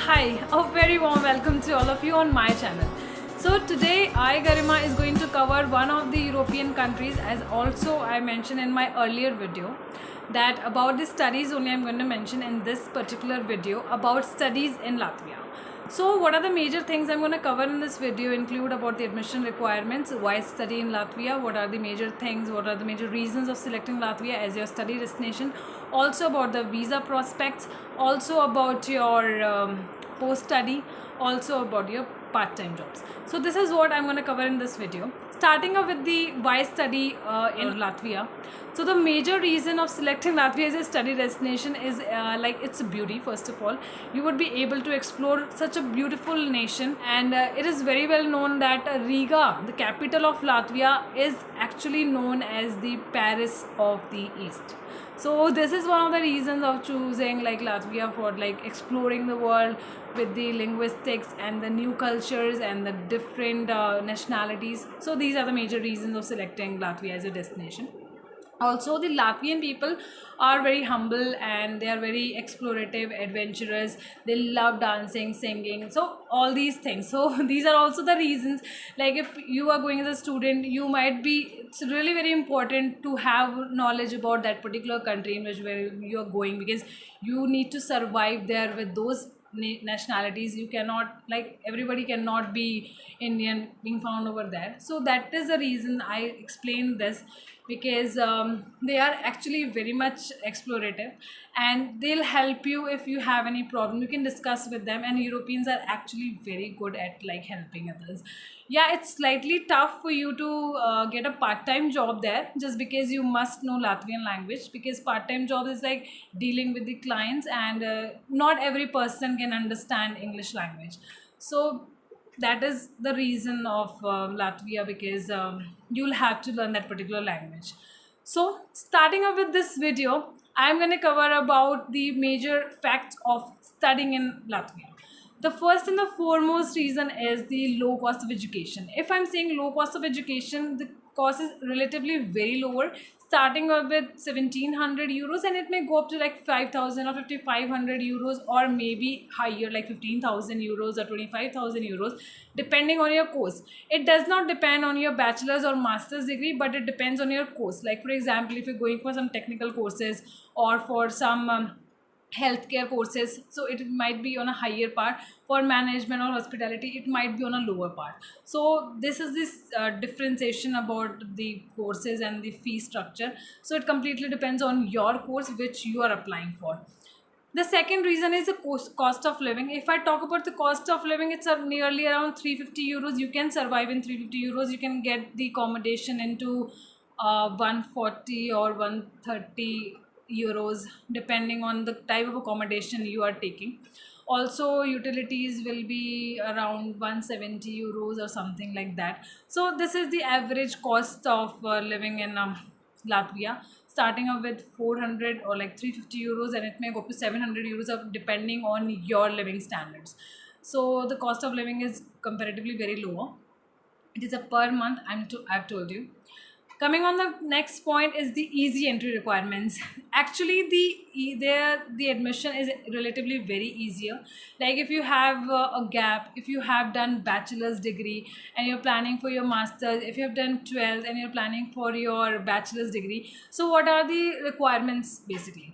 Hi, a very warm welcome to all of you on my channel. So today I Garima is going to cover one of the European countries, as also I mentioned in my earlier video that about the studies only I'm going to mention in this particular video about studies in Latvia. So what are the major things I'm going to cover in this video include about the admission requirements, why study in Latvia, what are the major things, what are the major reasons of selecting Latvia as your study destination, also about the visa prospects, also about your post-study, also about your part-time jobs. So this is what I'm going to cover in this video. Starting off with the why study in Latvia. So the major reason of selecting Latvia as a study destination is like its beauty. First of all, you would be able to explore such a beautiful nation, and it is very well known that Riga, the capital of Latvia, is actually known as the Paris of the East. So this is one of the reasons of choosing like Latvia for like exploring the world with the linguistics and the new cultures and the different nationalities. So these are the major reasons of selecting Latvia as a destination. Also, the Latvian people are very humble and they are very explorative, adventurous. They love dancing, singing, so all these things. So these are also the reasons, like if you are going as a student, you might be, it's really very important to have knowledge about that particular country in which where you are going, because you need to survive there with those nationalities. You cannot, like everybody cannot be Indian being found over there. So that is the reason I explained this, because they are actually very much explorative and they'll help you if you have any problem. You can discuss with them, and Europeans are actually very good at like helping others. Yeah, it's slightly tough for you to get a part-time job there, just because you must know Latvian language, because part-time job is like dealing with the clients, and not every person can understand English language. So that is the reason of Latvia, because you'll have to learn that particular language. So starting off with this video, I'm going to cover about the major facts of studying in Latvia. The first and the foremost reason is the low cost of education. If I'm saying low cost of education, the cost is relatively very lower, starting off with 1700 euros, and it may go up to like 5000 or 5500 euros, or maybe higher like 15,000 euros or 25,000 euros, depending on your course. It does not depend on your bachelor's or master's degree, but it depends on your course. Like for example, if you're going for some technical courses or for some healthcare courses, so it might be on a higher part. For management or hospitality, it might be on a lower part. So this is this differentiation about the courses and the fee structure. So it completely depends on your course which you are applying for. The second reason is the cost of living. If I talk about the cost of living, it's nearly around 350 euros. You can survive in 350 euros. You can get the accommodation into 140 or 130 euros, depending on the type of accommodation you are taking. Also utilities will be around 170 euros or something like that. So this is the average cost of living in Latvia, starting off with 400 or like 350 euros, and it may go up to 700 euros of depending on your living standards. So the cost of living is comparatively very lower. It is a per month, I've told you. Coming on the next point is the easy entry requirements. Actually, the admission is relatively very easier. Like if you have a gap, if you have done bachelor's degree and you're planning for your master's, if you have done 12th and you're planning for your bachelor's degree. So what are the requirements basically?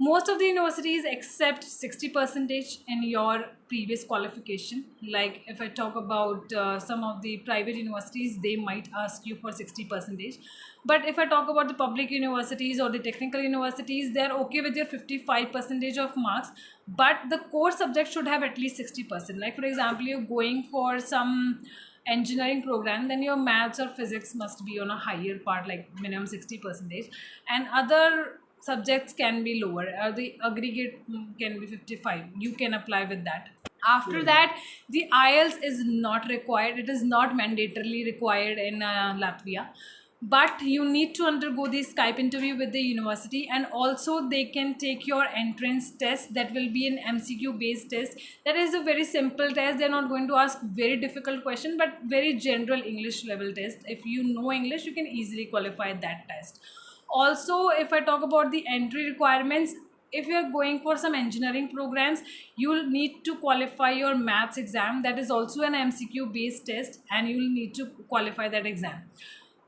Most of the universities accept 60% in your previous qualification. Like if I talk about some of the private universities, they might ask you for 60%. But if I talk about the public universities or the technical universities, they're okay with your 55% of marks, but the core subject should have at least 60%. Like for example, you're going for some engineering program, then your maths or physics must be on a higher part, like minimum 60%, and other subjects can be lower, the aggregate can be 55. You can apply with that. After that, the IELTS is not required. It is not mandatorily required in Latvia, but you need to undergo the Skype interview with the university, and also they can take your entrance test. That will be an MCQ based test. That is a very simple test. They're not going to ask very difficult question, but very general English level test. If you know English, you can easily qualify that test. Also, if I talk about the entry requirements, if you are going for some engineering programs, you'll need to qualify your maths exam. That is also an MCQ based test, and you'll need to qualify that exam.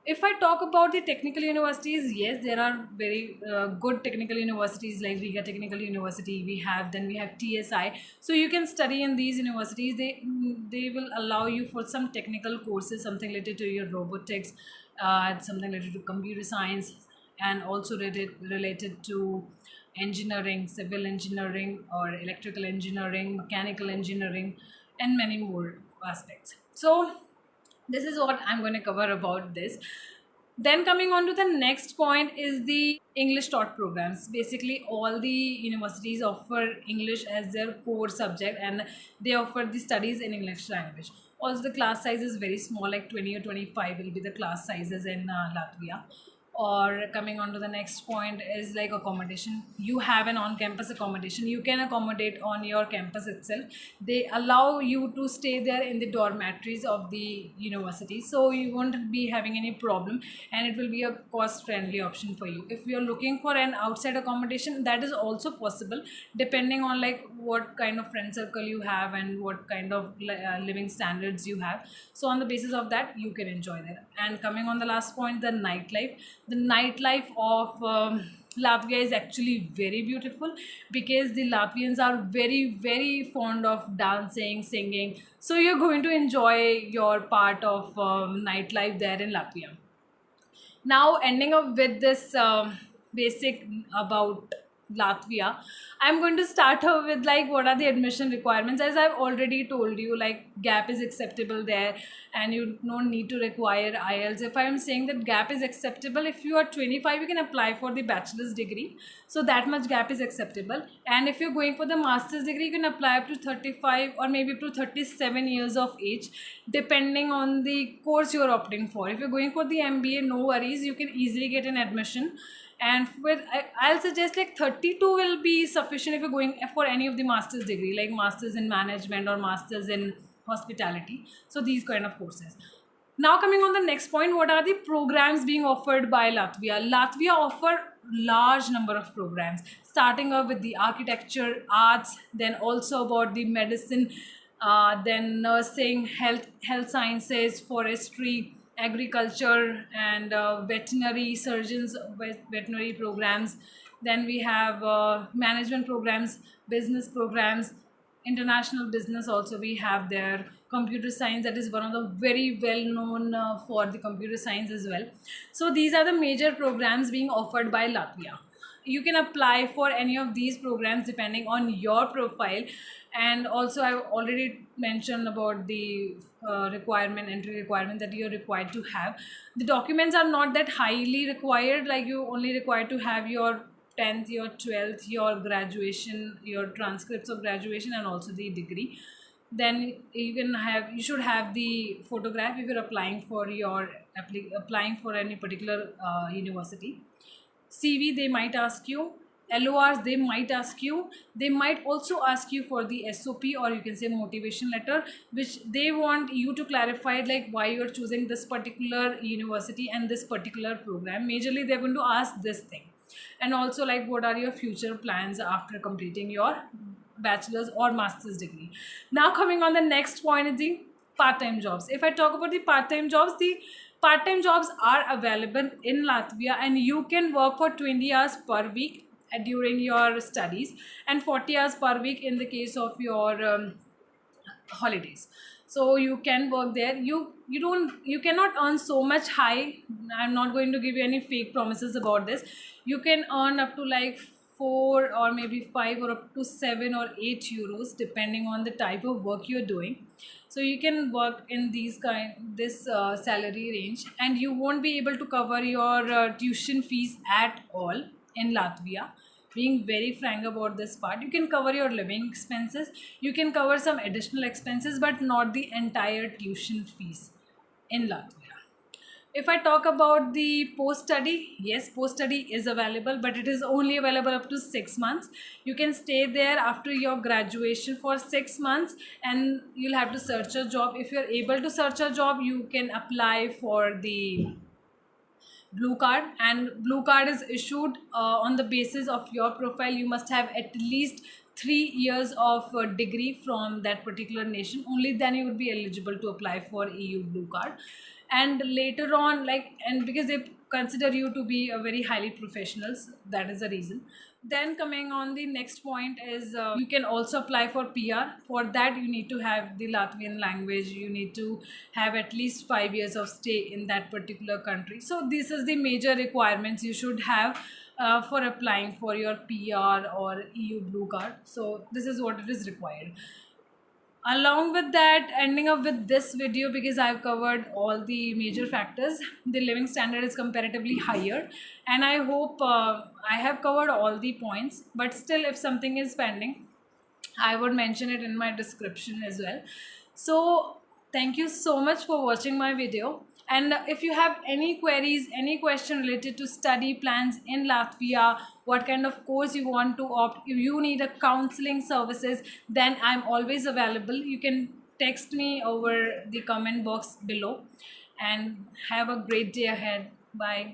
If I talk about the technical universities, yes, there are very good technical universities like Riga Technical University. We have TSI. So you can study in these universities. They will allow you for some technical courses, something related to your robotics, something related to computer science, and also related to engineering, civil engineering, or electrical engineering, mechanical engineering, and many more aspects. So this is what I'm going to cover about this. Then coming on to the next point is the English taught programs. Basically, all the universities offer English as their core subject, and they offer the studies in English language. Also, the class size is very small, like 20 or 25 will be the class sizes in Latvia. Or coming on to the next point is like accommodation. You have an on-campus accommodation. You can accommodate on your campus itself. They allow you to stay there in the dormitories of the university, so you won't be having any problem, and it will be a cost-friendly option for you. If you're looking for an outside accommodation, that is also possible, depending on like what kind of friend circle you have and what kind of living standards you have. So on the basis of that, you can enjoy that. And coming on the last point, the nightlife of Latvia is actually very beautiful, because the Latvians are very, very fond of dancing, singing. So you're going to enjoy your part of nightlife there in Latvia. Now, ending up with this basic about Latvia, I'm going to start off with like what are the admission requirements. As I've already told you, like gap is acceptable there, and you don't need to require IELTS. If I'm saying that gap is acceptable, if you are 25, you can apply for the bachelor's degree. So that much gap is acceptable. And if you're going for the master's degree, you can apply up to 35 or maybe up to 37 years of age, depending on the course you're opting for. If you're going for the MBA, no worries, you can easily get an admission. And I'll suggest like 32 will be sufficient if you're going for any of the master's degree, like masters in management or masters in hospitality. So these kind of courses. Now coming on the next point, what are the programs being offered by Latvia? Latvia offer large number of programs, starting off with the architecture, arts, then also about the medicine, then nursing, health sciences, forestry, agriculture, and veterinary surgeons, veterinary programs. Then we have management programs, business programs, international business also we have there. Computer science, that is one of the very well known for the computer science as well. So these are the major programs being offered by Latvia. You can apply for any of these programs depending on your profile. And also I've already mentioned about the entry requirement that you're required to have. The documents are not that highly required, like you only required to have your 10th, your 12th, your graduation, your transcripts of graduation, and also the degree. Then you should have the photograph if you're applying for any particular university. CV they might ask you, LORs they might ask you. They might also ask you for the SOP, or you can say motivation letter, which they want you to clarify like why you're choosing this particular university and this particular program. Majorly they're going to ask this thing. And also like what are your future plans after completing your bachelor's or master's degree. Now coming on the next point is the part-time jobs. If I talk about the part-time jobs, the part-time jobs are available in Latvia, and you can work for 20 hours per week during your studies, and 40 hours per week in the case of your holidays. So you can work there. You cannot earn so much high. I'm not going to give you any fake promises about this. You can earn up to like 4 or maybe 5 or up to 7 or 8 euros depending on the type of work you're doing. So you can work in this salary range, and you won't be able to cover your tuition fees at all in Latvia. Being very frank about this part, you can cover your living expenses, you can cover some additional expenses, but not the entire tuition fees in Latvia. If I talk about the post-study, yes, post-study is available, but it is only available up to 6 months. You can stay there after your graduation for 6 months, and you'll have to search a job. If you're able to search a job, you can apply for the blue card, and blue card is issued on the basis of your profile. You must have at least 3 years of degree from that particular nation. Only then you would be eligible to apply for EU blue card. And later on, like, and because they consider you to be a very highly professionals, that is the reason. Then coming on the next point is you can also apply for PR. For that you need to have the Latvian language, you need to have at least 5 years of stay in that particular country. So this is the major requirements you should have for applying for your PR or EU blue card. So this is what it is required. Along with that, ending up with this video, because I've covered all the major factors, the living standard is comparatively higher, and I hope I have covered all the points. But still, if something is pending, I would mention it in my description as well. So thank you so much for watching my video. And if you have any queries, any question related to study plans in Latvia, what kind of course you want to opt, if you need a counseling services, then I'm always available. You can text me over the comment box below. And have a great day ahead. Bye.